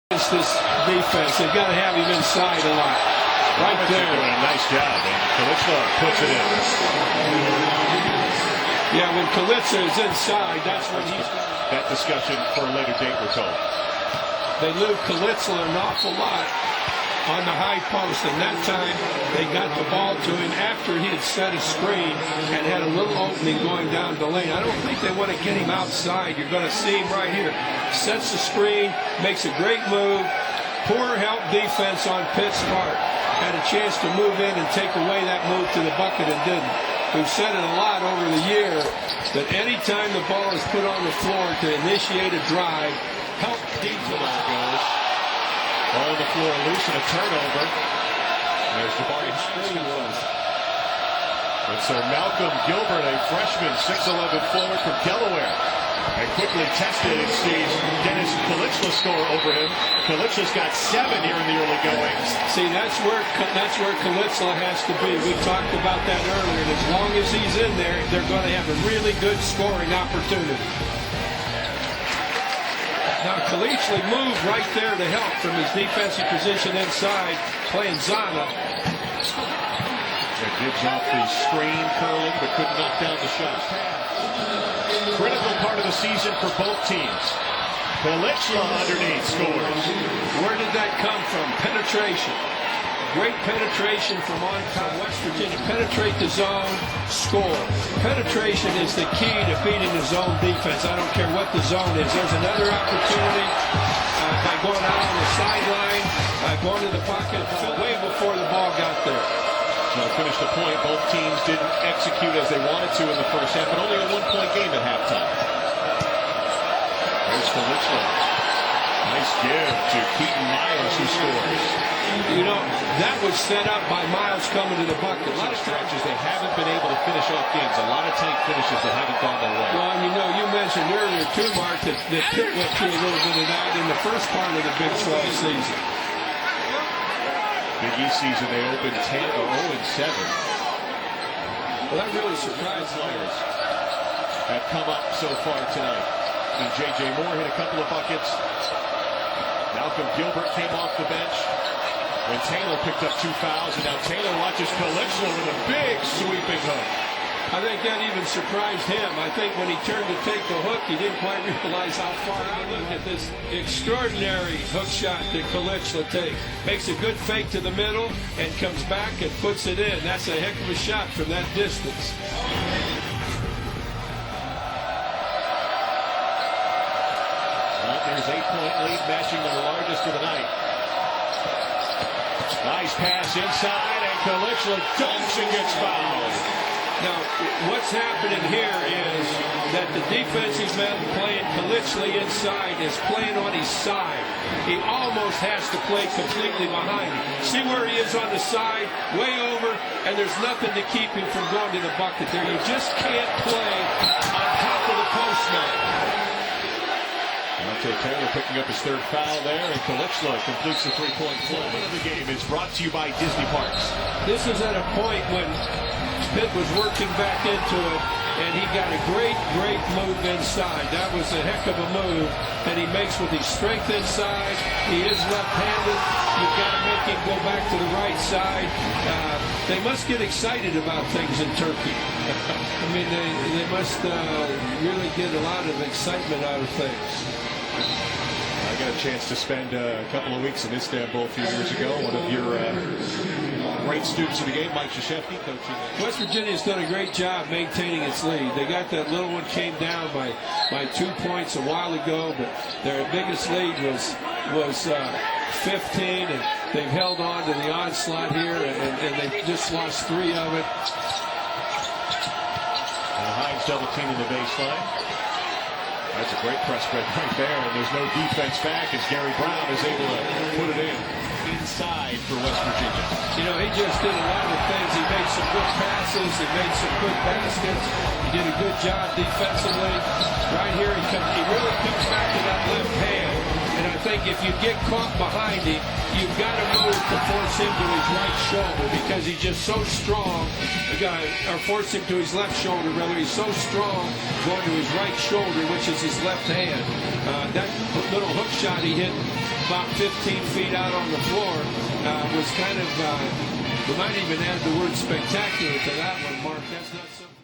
Against this defense, they've got to have him inside a lot. Right there. Doing a nice job, and KILICLI puts it in. Yeah, when KILICLI is inside, that's when he's... That discussion for a later date, we're told. They leave KILICLI an awful lot on the high post, and that time they got the ball to him after he had set a screen and had a little opening going down the lane. I don't think they want to get him outside. You're going to see him right here. Sets the screen, makes a great move. Poor help defense on Pitt's part. Had a chance to move in and take away that move to the bucket and didn't. We've said it a lot over the year that any time the ball is put on the floor to initiate a drive, help defense. Ball on the floor, loose, and a turnover. There's Jabari Screen. And so Malcolm Gilbert, a freshman, 6'11" forward from Delaware, and quickly tested and sees Deniz KILICLI score over him. KILICLI's got 7 here in the early goings. See, that's where KILICLI has to be. We talked about that earlier, and as long as he's in there, they're going to have a really good scoring opportunity. Now KILICLI moved right there to help from his defensive position inside, playing Zana. It gives off the screen, curling, but couldn't knock down the shot. Critical part of the season for both teams. KILICLI underneath scores. Where did that come from? Penetration. Great penetration from on top West Virginia. Penetrate the zone, score. Penetration is the key to beating the zone defense. I don't care what the zone is. There's another opportunity by going out on the sideline, going to the pocket way before the ball got there. So to finish the point, both teams didn't execute as they wanted to in the first half, but only a 1-point game at halftime. There's KILICLI. Nice give to Keaton Miles, who scores. You know, that was set up by Miles coming to the bucket. A lot of stretches they haven't been able to finish off games. A lot of tight finishes that haven't gone their way. Well, you know, you mentioned earlier, too, Mark, that Pitt went through a little bit of that in the first part of the Big 12 season. Big East season, they opened 0-7. Well, that really surprised players have come up so far tonight. And J.J. Moore hit a couple of buckets. Malcolm Gilbert came off the bench when Taylor picked up 2 fouls, and now Taylor watches KILICLI with a big sweeping hook. I think that even surprised him. I think when he turned to take the hook, he didn't quite realize how far out. Look at this extraordinary hook shot that KILICLI takes. Makes a good fake to the middle and comes back and puts it in. That's a heck of a shot from that distance. Well, there's 8-point lead, matching the largest of the night. Nice pass inside, and KILICLI dunks and gets fouled. Now, what's happening here is that the defensive man playing KILICLI inside is playing on his side. He almost has to play completely behind him. See where he is on the side, way over, and there's nothing to keep him from going to the bucket there. You just can't play on top of the post man. Taylor picking up his 3rd foul there, and KILICLI completes the 3-point play. Of the game is brought to you by Disney Parks. This is at a point when Pitt was working back into it, and he got a great move inside. That was a heck of a move that he makes with his strength inside. He is left-handed. You've got to make him go back to the right side. They must get excited about things in Turkey. I mean, they must really get a lot of excitement out of things. I got a chance to spend a couple of weeks in Istanbul a few years ago. One of your great students of the game, Mike Krzyzewski, coaching. West Virginia's done a great job maintaining its lead. They got that little one came down by 2 points a while ago, but their biggest lead was 15, and they've held on to the onslaught here, and they just lost 3 of it. And Hines double teaming the baseline. That's a great press spread right there, and there's no defense back as Gary Brown is able to put it in inside for West Virginia. You know, he just did a lot of things. He made some good passes. He made some good baskets. He did a good job defensively. Right here, he really comes back to that left hand. And I think if you get caught behind him, you've got to move to force him to his right shoulder because he's just so strong. Or force him to his left shoulder, rather. He's so strong going to his right shoulder, which is his left hand. That little hook shot he hit about 15 feet out on the floor was kind of, we might even add the word spectacular to that one, Mark. That's not something.